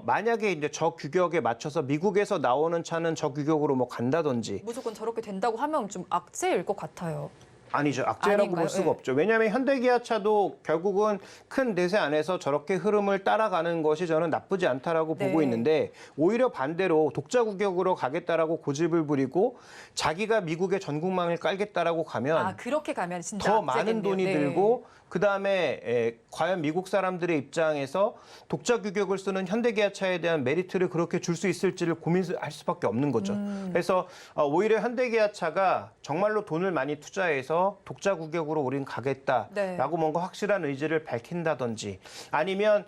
만약에 이제 저 규격에 맞춰서 미국에서 나오는 차는 저 규격으로 뭐 간다든지 무조건 저렇게 된다고 하면 좀 악재일 것 같아요. 아니죠. 악재라고 아닌가요? 볼 수가 네. 없죠. 왜냐하면 현대기아차도 결국은 큰 대세 안에서 저렇게 흐름을 따라가는 것이 저는 나쁘지 않다라고 네. 보고 있는데 오히려 반대로 독자 규격으로 가겠다라고 고집을 부리고 자기가 미국의 전국망을 깔겠다라고 가면 아, 그렇게 가면 진짜 더 많은 악재겠네요. 돈이 네. 들고 그다음에 과연 미국 사람들의 입장에서 독자 규격을 쓰는 현대기아차에 대한 메리트를 그렇게 줄 수 있을지를 고민할 수밖에 없는 거죠. 그래서 오히려 현대기아차가 정말로 돈을 많이 투자해서 독자 규격으로 우린 가겠다라고 네. 뭔가 확실한 의지를 밝힌다든지 아니면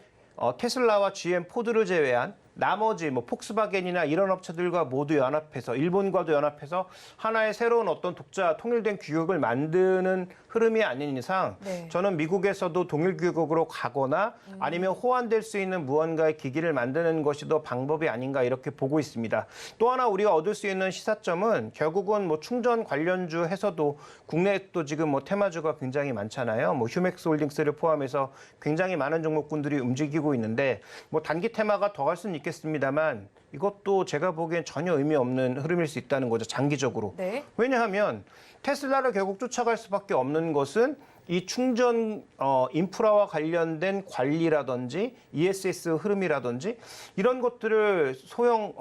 테슬라와 GM, 포드를 제외한 나머지 뭐 폭스바겐이나 이런 업체들과 모두 연합해서 일본과도 연합해서 하나의 새로운 어떤 독자 통일된 규격을 만드는 흐름이 아닌 이상 네. 저는 미국에서도 동일 규격으로 가거나 아니면 호환될 수 있는 무언가의 기기를 만드는 것이 더 방법이 아닌가 이렇게 보고 있습니다. 또 하나 우리가 얻을 수 있는 시사점은 결국은 뭐 충전 관련주 해서도 국내에 또 지금 뭐 테마주가 굉장히 많잖아요. 뭐 휴맥스 홀딩스를 포함해서 굉장히 많은 종목군들이 움직이고 있는데 뭐 단기 테마가 더 갈 수는 있겠습니다만 이것도 제가 보기엔 전혀 의미 없는 흐름일 수 있다는 거죠. 장기적으로. 네. 왜냐하면 테슬라를 결국 쫓아갈 수밖에 없는 것은 이 충전 인프라와 관련된 관리라든지 ESS 흐름이라든지 이런 것들을 소형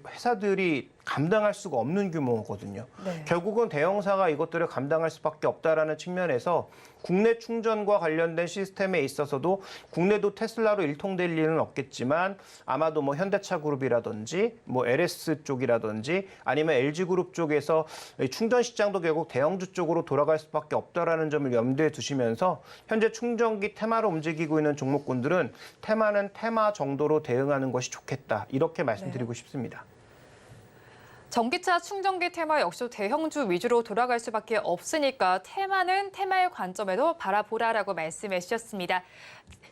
회사들이 감당할 수가 없는 규모거든요. 네. 결국은 대형사가 이것들을 감당할 수밖에 없다라는 측면에서 국내 충전과 관련된 시스템에 있어서도 국내도 테슬라로 일통될 일은 없겠지만 아마도 뭐 현대차 그룹이라든지 뭐 LS 쪽이라든지 아니면 LG 그룹 쪽에서 충전 시장도 결국 대형주 쪽으로 돌아갈 수밖에 없다라는 점을 염두에 두시면서 현재 충전기 테마로 움직이고 있는 종목군들은 테마는 테마 정도로 대응하는 것이 좋겠다. 이렇게 말씀드리고 싶습니다. 전기차 충전기 테마 역시 대형주 위주로 돌아갈 수밖에 없으니까 테마는 테마의 관점에도 바라보라라고 말씀해 주셨습니다.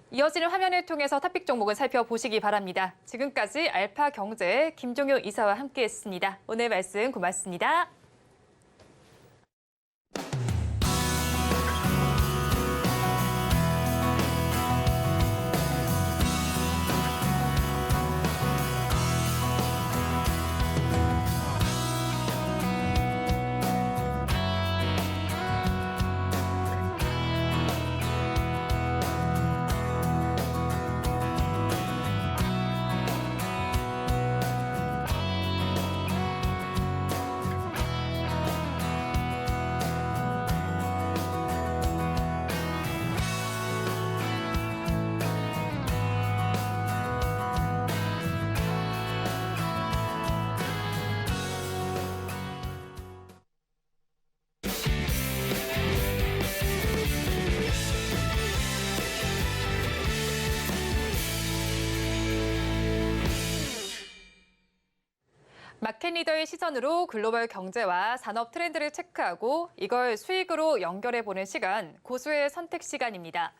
이어지는 화면을 통해서 토픽 종목을 살펴보시기 바랍니다. 지금까지 알파경제의 김종효 이사와 함께했습니다. 오늘 말씀 고맙습니다. 마켓 리더의 시선으로 글로벌 경제와 산업 트렌드를 체크하고 이걸 수익으로 연결해보는 시간, 고수의 선택 시간입니다.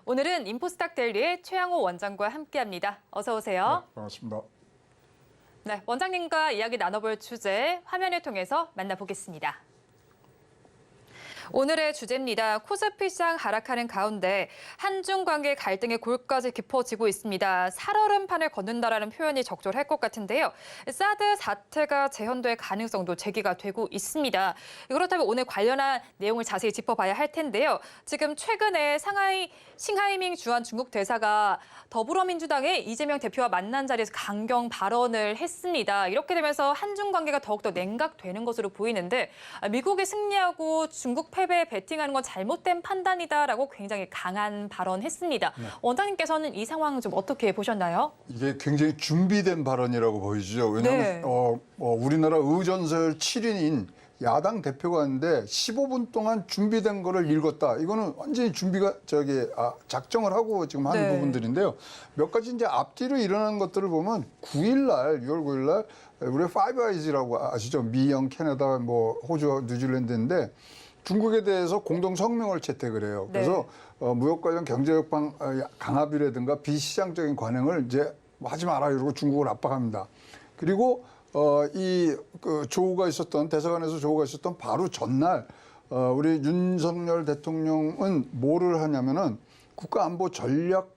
오늘은 인포스탁 데일리의 최양호 원장과 함께합니다. 어서 오세요. 네, 반갑습니다. 네, 원장님과 이야기 나눠볼 주제 화면을 통해서 만나보겠습니다. 오늘의 주제입니다. 코스피 시장 하락하는 가운데 한중 관계 갈등의 골까지 깊어지고 있습니다. 살얼음판을 걷는다라는 표현이 적절할 것 같은데요. 사드 사태가 재현될 가능성도 제기가 되고 있습니다. 그렇다면 오늘 관련한 내용을 자세히 짚어봐야 할 텐데요. 지금 최근에 싱하이밍 주한 중국 대사가 더불어민주당의 이재명 대표와 만난 자리에서 강경 발언을 했습니다. 이렇게 되면서 한중 관계가 더욱더 냉각되는 것으로 보이는데 미국이 승리하고 중국 패배에 베팅하는 건 잘못된 판단이다라고 굉장히 강한 발언했습니다. 네. 원장님께서는 이 상황 좀 어떻게 보셨나요? 이게 굉장히 준비된 발언이라고 보이죠. 왜냐하면 네. 우리나라 의전설 7인인 야당 대표가 있는데 15분 동안 준비된 거를 읽었다. 이거는 완전히 준비가 작정을 하고 지금 하는 네. 부분들인데요. 몇 가지 이제 앞뒤로 일어난 것들을 보면 6월 9일 날 우리 파이브 아이즈라고 아시죠? 미영, 캐나다, 뭐 호주, 뉴질랜드인데 중국에 대해서 공동 성명을 채택을 해요. 그래서 무역 관련 경제 역방 강압이라든가 비시장적인 관행을 이제 하지 마라 이러고 중국을 압박합니다. 그리고 조우가 있었던 대사관에서 조우가 있었던 바로 전날 우리 윤석열 대통령은 뭐를 하냐면은 국가안보 전략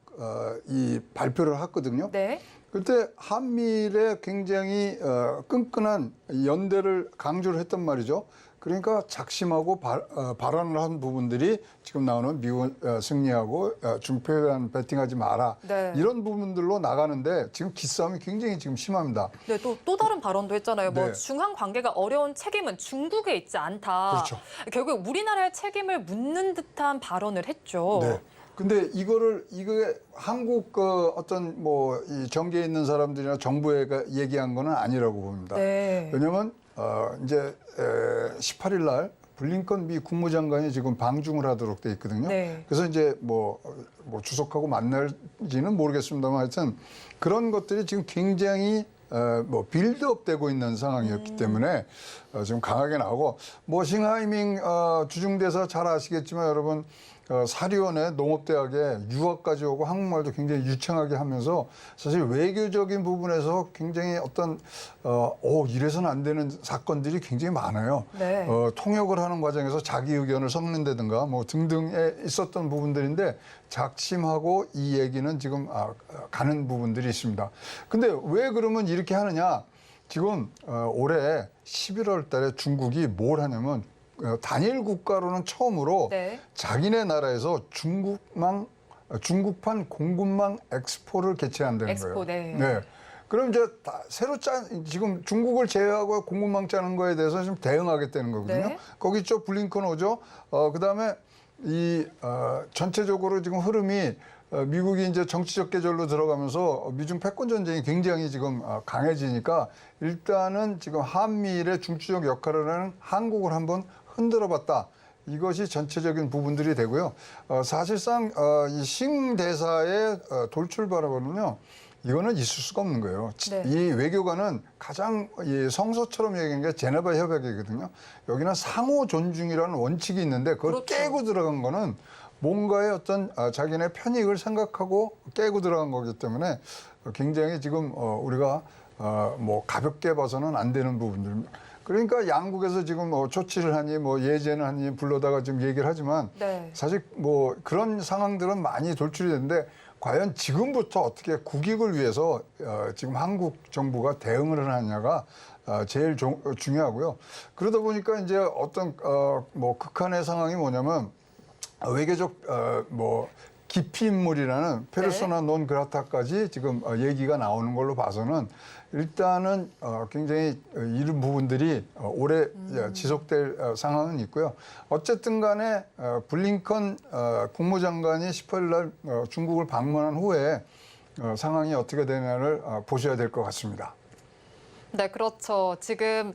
이 발표를 했거든요. 네. 그때 한미일의 굉장히 끈끈한 연대를 강조를 했단 말이죠. 그러니까 작심하고 발언을 한 부분들이 지금 나오는 미국 승리하고 중국에 대한 배팅하지 마라. 네. 이런 부분들로 나가는데 지금 기싸움이 굉장히 지금 심합니다. 네, 또 다른 발언도 했잖아요. 뭐 네. 중한 관계가 어려운 책임은 중국에 있지 않다. 그렇죠. 결국 우리나라의 책임을 묻는 듯한 발언을 했죠. 네. 근데 이게 한국 어떤 뭐 이 정계에 있는 사람들이나 정부에 얘기한 거는 아니라고 봅니다. 네. 왜냐면 이제 18일 날 블링컨 미 국무장관이 지금 방중을 하도록 돼 있거든요. 네. 그래서 이제 뭐 주석하고 만날지는 모르겠습니다만 하여튼 그런 것들이 지금 굉장히 뭐 빌드업 되고 있는 상황이었기 때문에 지금 강하게 나오고 뭐 싱하이밍 주중대사 잘 아시겠지만 여러분 사리원에 농업대학에 유학까지 오고 한국말도 굉장히 유창하게 하면서 사실 외교적인 부분에서 굉장히 어떤 이래서는 안 되는 사건들이 굉장히 많아요. 네. 통역을 하는 과정에서 자기 의견을 섞는다든가 뭐 등등에 있었던 부분들인데 작심하고 이 얘기는 지금 가는 부분들이 있습니다. 근데 왜 그러면 이렇게 하느냐? 지금 올해 11월 달에 중국이 뭘 하냐면 단일 국가로는 처음으로 네. 자기네 나라에서 중국판 공급망 엑스포를 개최한다는 엑스포, 거예요. 네. 그럼 이제 지금 중국을 제외하고 공급망 짜는 거에 대해서 좀 대응하겠다는 거거든요. 네. 거기 있죠. 블링컨 오죠. 그다음에 전체적으로 지금 흐름이 미국이 이제 정치적 계절로 들어가면서 미중 패권 전쟁이 굉장히 지금 강해지니까 일단은 지금 한미일의 중추적 역할을 하는 한국을 한번 흔들어봤다. 이것이 전체적인 부분들이 되고요. 사실상 이 싱 대사의 돌출 발언은요. 이거는 있을 수가 없는 거예요. 네. 이 외교관은 가장 이 성서처럼 얘기한 게 제네바 협약이거든요. 여기는 상호 존중이라는 원칙이 있는데 그걸 그렇죠. 깨고 들어간 거는 뭔가의 어떤 자기네 편익을 생각하고 깨고 들어간 거기 때문에 굉장히 지금 우리가 뭐 가볍게 봐서는 안 되는 부분들. 그러니까 양국에서 지금 조치를 하니 뭐 예제는 하니 불러다가 좀 얘기를 하지만 네. 사실 뭐 그런 상황들은 많이 돌출이 되는데 과연 지금부터 어떻게 국익을 위해서 지금 한국 정부가 대응을 하느냐가 제일 중요하고요. 그러다 보니까 이제 어떤 뭐 극한의 상황이 뭐냐면 외교적 뭐 기피 인물이라는 페르소나 논 그라타까지 지금 얘기가 나오는 걸로 봐서는 일단은 굉장히 이런 부분들이 오래 지속될 상황은 있고요. 어쨌든 간에 블링컨 국무장관이 18일 날 중국을 방문한 후에 상황이 어떻게 되냐를 보셔야 될 것 같습니다. 네, 그렇죠. 지금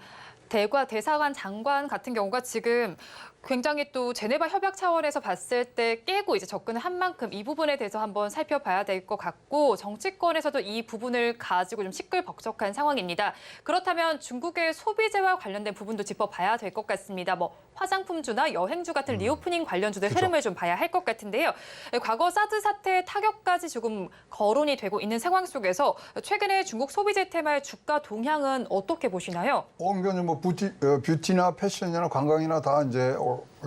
대사관 장관 같은 경우가 지금 굉장히 또 제네바 협약 차원에서 봤을 때 깨고 이제 접근을 한 만큼 이 부분에 대해서 한번 살펴봐야 될 것 같고 정치권에서도 이 부분을 가지고 좀 시끌벅적한 상황입니다. 그렇다면 중국의 소비재와 관련된 부분도 짚어봐야 될 것 같습니다. 뭐 화장품주나 여행주 같은 리오프닝 관련주들 흐름을 좀 봐야 할 것 같은데요. 과거 사드 사태의 타격까지 조금 거론이 되고 있는 상황 속에서 최근에 중국 소비재 테마의 주가 동향은 어떻게 보시나요? 그러니까 뭐 뷰티나 패션이나 관광이나 다 이제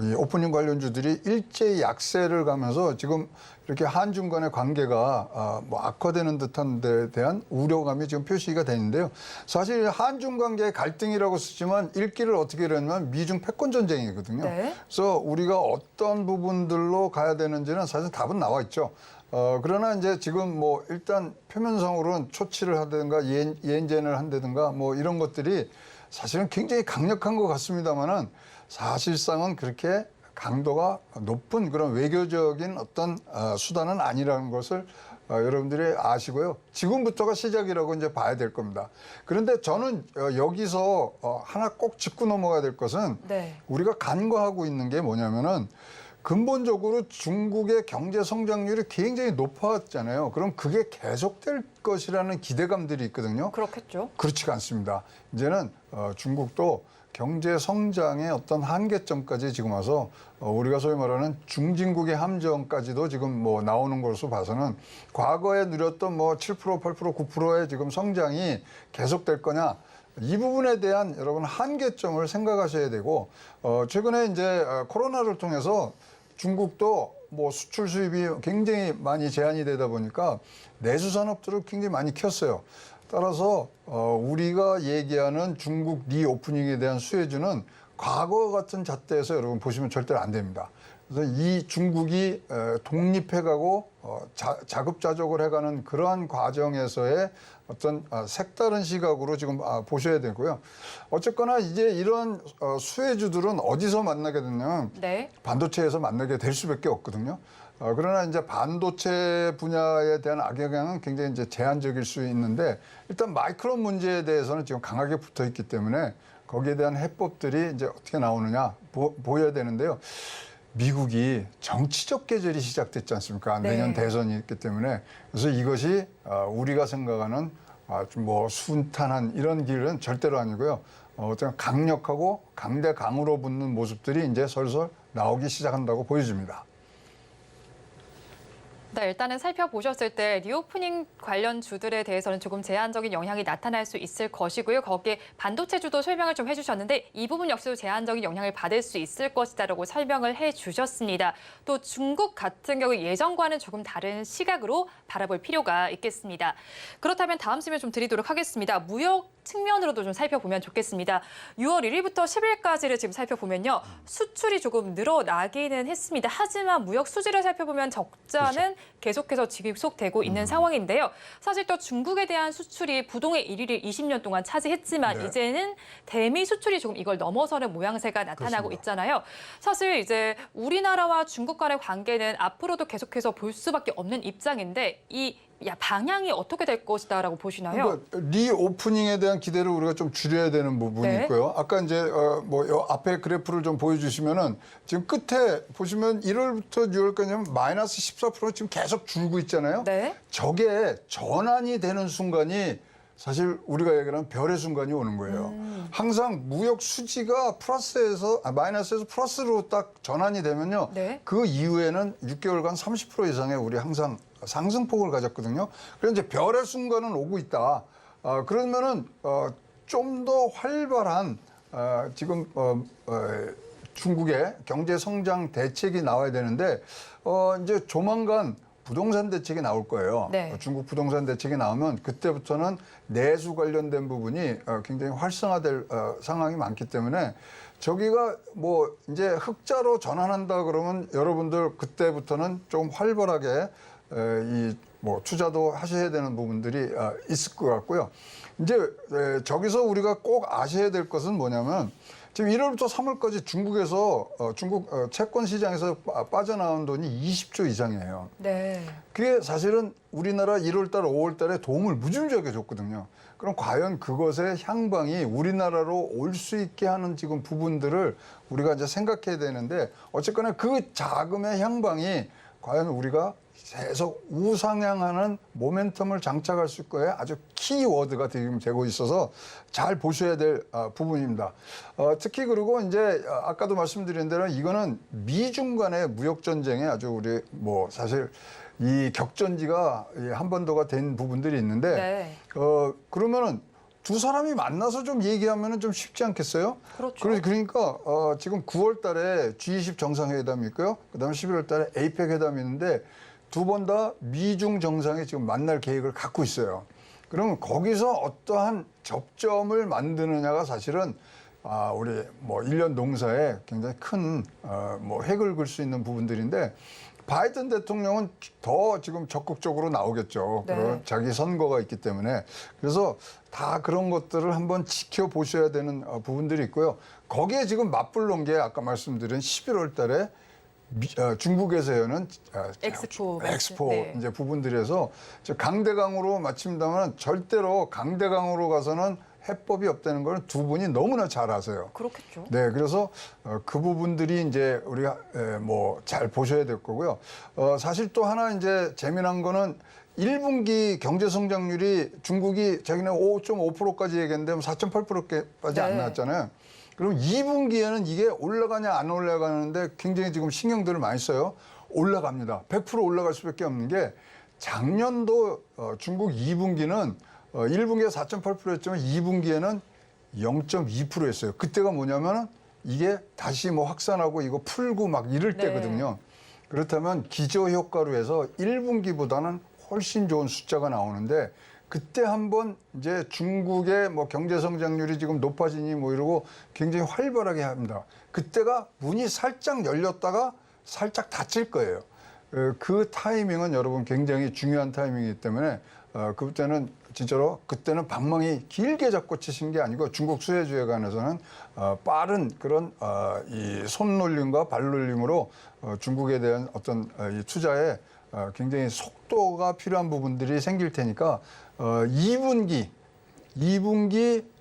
이 오프닝 관련주들이 일제히 약세를 가면서 지금 이렇게 한중 간의 관계가 뭐 악화되는 듯한 데 대한 우려감이 지금 표시가 되는데요. 사실 한중 관계의 갈등이라고 쓰지만 읽기를 어떻게 이러냐면 미중 패권 전쟁이거든요. 네. 그래서 우리가 어떤 부분들로 가야 되는지는 사실 답은 나와 있죠. 그러나 이제 지금 뭐 일단 표면상으로는 초치를 하든가 예엔젠을 한다든가 뭐 이런 것들이 사실은 굉장히 강력한 것 같습니다만은 사실상은 그렇게 강도가 높은 그런 외교적인 어떤 수단은 아니라는 것을 여러분들이 아시고요. 지금부터가 시작이라고 이제 봐야 될 겁니다. 그런데 저는 여기서 하나 꼭 짚고 넘어가야 될 것은 네. 우리가 간과하고 있는 게 뭐냐면은 근본적으로 중국의 경제 성장률이 굉장히 높았잖아요. 그럼 그게 계속될 것이라는 기대감들이 있거든요. 그렇겠죠. 그렇지가 않습니다. 이제는 중국도 경제 성장의 어떤 한계점까지 지금 와서 우리가 소위 말하는 중진국의 함정까지도 지금 뭐 나오는 것으로 봐서는 과거에 누렸던 뭐 7%, 8%, 9%의 지금 성장이 계속될 거냐 이 부분에 대한 여러분 한계점을 생각하셔야 되고 최근에 이제 코로나를 통해서 중국도 뭐 수출 수입이 굉장히 많이 제한이 되다 보니까 내수 산업들을 굉장히 많이 켰어요. 따라서 우리가 얘기하는 중국 리오프닝에 대한 수혜주는 과거 같은 잣대에서 여러분 보시면 절대로 안 됩니다. 그래서 이 중국이 독립해가고 자급자족을 해가는 그러한 과정에서의 어떤 색다른 시각으로 지금 보셔야 되고요. 어쨌거나 이제 이런 수혜주들은 어디서 만나게 되냐면 네. 반도체에서 만나게 될 수밖에 없거든요. 그러나 이제 반도체 분야에 대한 악영향은 굉장히 이제 제한적일 수 있는데 일단 마이크론 문제에 대해서는 지금 강하게 붙어 있기 때문에 거기에 대한 해법들이 이제 어떻게 나오느냐 보여야 되는데요. 미국이 정치적 계절이 시작됐지 않습니까? 네. 내년 대선이 있기 때문에 그래서 이것이 우리가 생각하는 좀 뭐 순탄한 이런 길은 절대로 아니고요. 어떤 강력하고 강대강으로 붙는 모습들이 이제 설설 나오기 시작한다고 보여집니다. 네, 일단은 살펴보셨을 때 리오프닝 관련 주들에 대해서는 조금 제한적인 영향이 나타날 수 있을 것이고요. 거기에 반도체주도 설명을 좀 해주셨는데 이 부분 역시도 제한적인 영향을 받을 수 있을 것이다라고 설명을 해주셨습니다. 또 중국 같은 경우 예전과는 조금 다른 시각으로 바라볼 필요가 있겠습니다. 그렇다면 다음 질문 좀 드리도록 하겠습니다. 무역 측면으로도 좀 살펴보면 좋겠습니다. 6월 1일부터 10일까지를 지금 살펴보면요. 수출이 조금 늘어나기는 했습니다. 하지만 무역 수지를 살펴보면 적자는 그렇죠. 계속해서 지속되고 있는 상황인데요. 사실 또 중국에 대한 수출이 부동의 1위를 20년 동안 차지했지만 네. 이제는 대미 수출이 조금 이걸 넘어서는 모양새가 나타나고 그렇습니다. 있잖아요. 사실 이제 우리나라와 중국 간의 관계는 앞으로도 계속해서 볼 수밖에 없는 입장인데 이 방향이 어떻게 될 것이다라고 보시나요? 그러니까 리오프닝에 대한 기대를 우리가 좀 줄여야 되는 부분이 네. 있고요. 아까 이제 요 앞에 그래프를 좀 보여주시면은 지금 끝에 보시면 1월부터 6월까지 마이너스 14% 지금 계속 줄고 있잖아요. 네. 저게 전환이 되는 순간이 사실 우리가 얘기하는 별의 순간이 오는 거예요. 항상 무역 수지가 마이너스에서 플러스로 딱 전환이 되면요. 네. 그 이후에는 6개월간 30% 이상의 우리 항상 상승폭을 가졌거든요. 그래서 이제 별의 순간은 오고 있다. 그러면은 좀 더 활발한 지금 중국의 경제 성장 대책이 나와야 되는데 이제 조만간 부동산 대책이 나올 거예요. 네. 중국 부동산 대책이 나오면 그때부터는 내수 관련된 부분이 굉장히 활성화될 상황이 많기 때문에 저기가 뭐 이제 흑자로 전환한다 그러면 여러분들 그때부터는 좀 활발하게 이 뭐 투자도 하셔야 되는 부분들이 있을 것 같고요. 이제 저기서 우리가 꼭 아셔야 될 것은 뭐냐면 지금 1월부터 3월까지 중국에서 중국 채권 시장에서 빠져나온 돈이 20조 이상이에요. 네. 그게 사실은 우리나라 1월 달, 5월 달에 도움을 무지무지하게 줬거든요. 그럼 과연 그것의 향방이 우리나라로 올 수 있게 하는 지금 부분들을 우리가 이제 생각해야 되는데 어쨌거나 그 자금의 향방이 과연 우리가 계속 우상향하는 모멘텀을 장착할 수 있고요. 아주 키워드가 지금 되고 있어서 잘 보셔야 될 부분입니다. 특히 그리고 이제 아까도 말씀드린 대로 이거는 미중 간의 무역 전쟁에 아주 우리 뭐 사실 이 격전지가 한반도가 된 부분들이 있는데 네. 그러면은 두 사람이 만나서 좀 얘기하면은 좀 쉽지 않겠어요? 그렇죠. 그러니까 지금 9월 달에 G20 정상회담이 있고요. 그다음에 11월 달에 에이펙 회담이 있는데 두 번 다 미중 정상이 지금 만날 계획을 갖고 있어요. 그러면 거기서 어떠한 접점을 만드느냐가 사실은 우리 뭐 1년 농사에 굉장히 큰 뭐 획을 그을 수 있는 부분들인데 바이든 대통령은 더 지금 적극적으로 나오겠죠. 네. 그런 자기 선거가 있기 때문에. 그래서 다 그런 것들을 한번 지켜보셔야 되는 부분들이 있고요. 거기에 지금 맞불른 게 아까 말씀드린 11월 달에 중국에서 여는 엑스포 네. 이제 부분들에서 강대강으로 마침다만 절대로 강대강으로 가서는 해법이 없다는 걸 두 분이 너무나 잘 아세요. 그렇겠죠. 네, 그래서 그 부분들이 이제 우리가 뭐 잘 보셔야 될 거고요. 사실 또 하나 이제 재미난 거는 1분기 경제 성장률이 중국이 자기네 5.5%까지 얘기했는데 4.8%까지 안 네. 나왔잖아요. 그럼 2분기에는 이게 올라가냐 안 올라가는데 굉장히 지금 신경들을 많이 써요. 올라갑니다. 100% 올라갈 수밖에 없는 게 작년도 중국 2분기는 1분기에 4.8%였지만 2분기에는 0.2%였어요. 그때가 뭐냐면은 이게 다시 뭐 확산하고 이거 풀고 막 이럴 네. 때거든요. 그렇다면 기저효과로 해서 1분기보다는 훨씬 좋은 숫자가 나오는데 그때 한번 이제 중국의 뭐 경제 성장률이 지금 높아지니 뭐 이러고 굉장히 활발하게 합니다. 그때가 문이 살짝 열렸다가 살짝 닫힐 거예요. 그 타이밍은 여러분 굉장히 중요한 타이밍이기 때문에 그때는 진짜로 그때는 방망이 길게 잡고 치신 게 아니고 중국 수혜주에 관해서는 빠른 그런 이 손놀림과 발놀림으로 중국에 대한 어떤 이 투자에 굉장히 속도가 필요한 부분들이 생길 테니까 2분기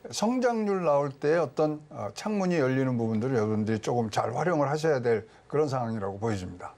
성장률 나올 때 어떤 창문이 열리는 부분들을 여러분들이 조금 잘 활용을 하셔야 될 그런 상황이라고 보여집니다.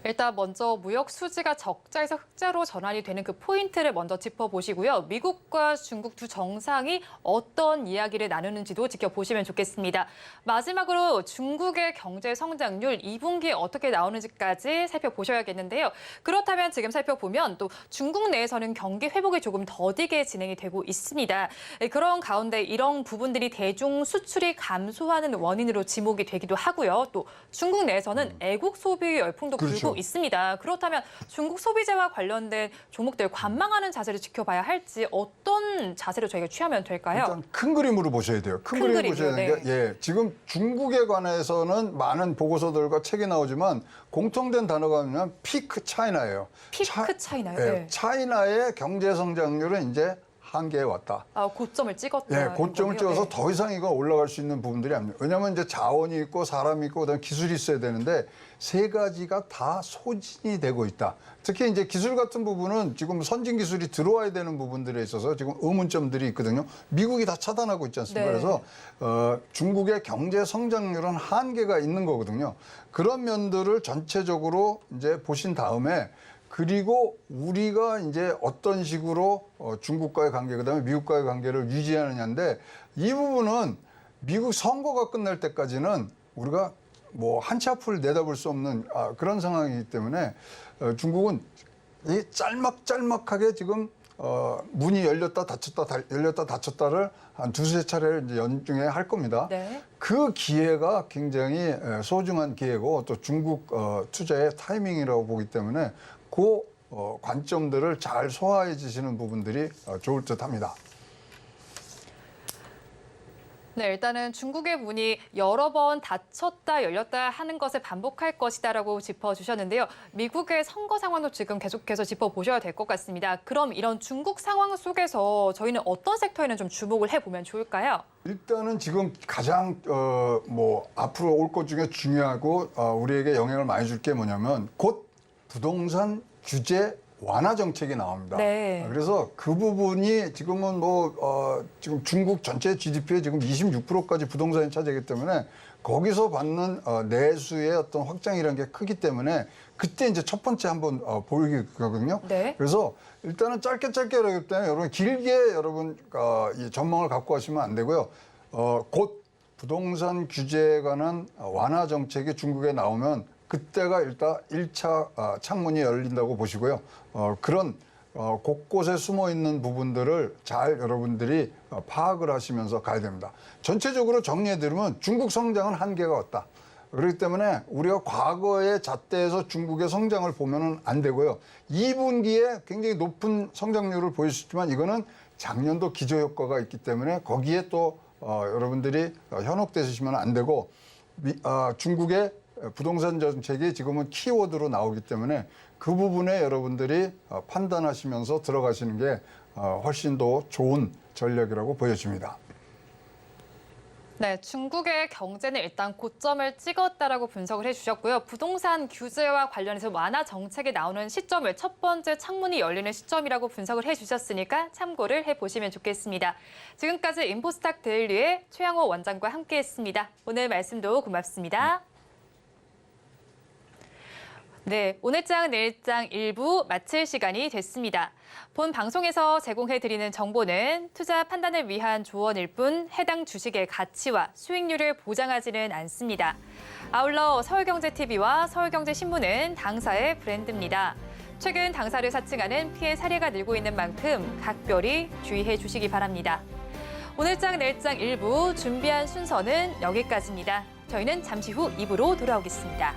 일단 먼저 무역 수지가 적자에서 흑자로 전환이 되는 그 포인트를 먼저 짚어보시고요. 미국과 중국 두 정상이 어떤 이야기를 나누는지도 지켜보시면 좋겠습니다. 마지막으로 중국의 경제 성장률 2분기에 어떻게 나오는지까지 살펴보셔야겠는데요. 그렇다면 지금 살펴보면 또 중국 내에서는 경기 회복이 조금 더디게 진행이 되고 있습니다. 그런 가운데 이런 부분들이 대중 수출이 감소하는 원인으로 지목이 되기도 하고요. 또 중국 내에서는 애국 소비 열풍도 불고 있습니다. 그렇다면 중국 소비재와 관련된 종목들 관망하는 자세를 지켜봐야 할지 어떤 자세로 저희가 취하면 될까요? 일단 큰 그림으로 보셔야 돼요. 큰 그림을 보셔야 되는 게 지금 중국에 관해서는 많은 보고서들과 책이 나오지만 공통된 단어가 뭐냐면 피크 차이나예요. 피크 차이나요? 네. 차이나의 경제 성장률은 이제 한계에 왔다. 고점을 찍었다. 네, 고점을 찍어서 더 이상 이거 올라갈 수 있는 부분들이 아닙니다. 왜냐하면 이제 자원이 있고 사람이 있고 그다음에 기술이 있어야 되는데 세 가지가 다 소진이 되고 있다. 특히 이제 기술 같은 부분은 지금 선진 기술이 들어와야 되는 부분들에 있어서 지금 의문점들이 있거든요. 미국이 다 차단하고 있지 않습니까? 네. 그래서 중국의 경제 성장률은 한계가 있는 거거든요. 그런 면들을 전체적으로 이제 보신 다음에 그리고 우리가 이제 어떤 식으로 중국과의 관계, 그다음에 미국과의 관계를 유지하느냐인데 이 부분은 미국 선거가 끝날 때까지는 우리가 뭐 한 치 앞을 내다볼 수 없는 그런 상황이기 때문에 중국은 이 짤막짤막하게 지금 문이 열렸다 닫혔다를 한 두세 차례를 이제 연중에 할 겁니다. 네. 그 기회가 굉장히 소중한 기회고 또 중국 투자의 타이밍이라고 보기 때문에 그 관점들을 잘 소화해 주시는 부분들이 좋을 듯합니다. 네, 일단은 중국의 문이 여러 번 닫혔다 열렸다 하는 것을 반복할 것이다라고 짚어주셨는데요. 미국의 선거 상황도 지금 계속해서 짚어보셔야 될 것 같습니다. 그럼 이런 중국 상황 속에서 저희는 어떤 섹터에는 좀 주목을 해보면 좋을까요? 일단은 지금 가장 뭐 앞으로 올 것 중에 중요하고 우리에게 영향을 많이 줄 게 뭐냐면 곧 부동산 규제 완화 정책이 나옵니다. 네. 그래서 그 부분이 지금은 지금 중국 전체 GDP의 지금 26%까지 부동산이 차지하기 때문에 거기서 받는 내수의 어떤 확장이라는 게 크기 때문에 그때 이제 첫 번째 한번 보이거든요. 네. 그래서 일단은 짧게 그러기 때문에 여러분 길게 여러분 이 전망을 갖고 하시면 안 되고요. 곧 부동산 규제에 관한 완화 정책이 중국에 나오면 그때가 일단 1차 창문이 열린다고 보시고요. 그런 곳곳에 숨어 있는 부분들을 잘 여러분들이 파악을 하시면서 가야 됩니다. 전체적으로 정리해드리면 중국 성장은 한계가 왔다. 그렇기 때문에 우리가 과거의 잣대에서 중국의 성장을 보면은 안 되고요. 2분기에 굉장히 높은 성장률을 보여주셨지만 이거는 작년도 기저효과가 있기 때문에 거기에 또 여러분들이 현혹되시면 안 되고 중국의 부동산 정책이 지금은 키워드로 나오기 때문에 그 부분에 여러분들이 판단하시면서 들어가시는 게 훨씬 더 좋은 전략이라고 보여집니다. 네, 중국의 경제는 일단 고점을 찍었다라고 분석을 해주셨고요. 부동산 규제와 관련해서 완화 정책이 나오는 시점을 첫 번째 창문이 열리는 시점이라고 분석을 해주셨으니까 참고를 해보시면 좋겠습니다. 지금까지 인포스탁 데일리의 최양호 원장과 함께했습니다. 오늘 말씀도 고맙습니다. 네, 오늘장 내일장 일부 마칠 시간이 됐습니다. 본 방송에서 제공해드리는 정보는 투자 판단을 위한 조언일 뿐 해당 주식의 가치와 수익률을 보장하지는 않습니다. 아울러 서울경제TV와 서울경제신문은 당사의 브랜드입니다. 최근 당사를 사칭하는 피해 사례가 늘고 있는 만큼 각별히 주의해 주시기 바랍니다. 오늘장 내일장 일부 준비한 순서는 여기까지입니다. 저희는 잠시 후 2부로 돌아오겠습니다.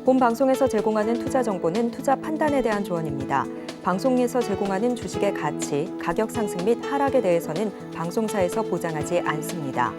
본 방송에서 제공하는 투자 정보는 투자 판단에 대한 조언입니다. 방송에서 제공하는 주식의 가치, 가격 상승 및 하락에 대해서는 방송사에서 보장하지 않습니다.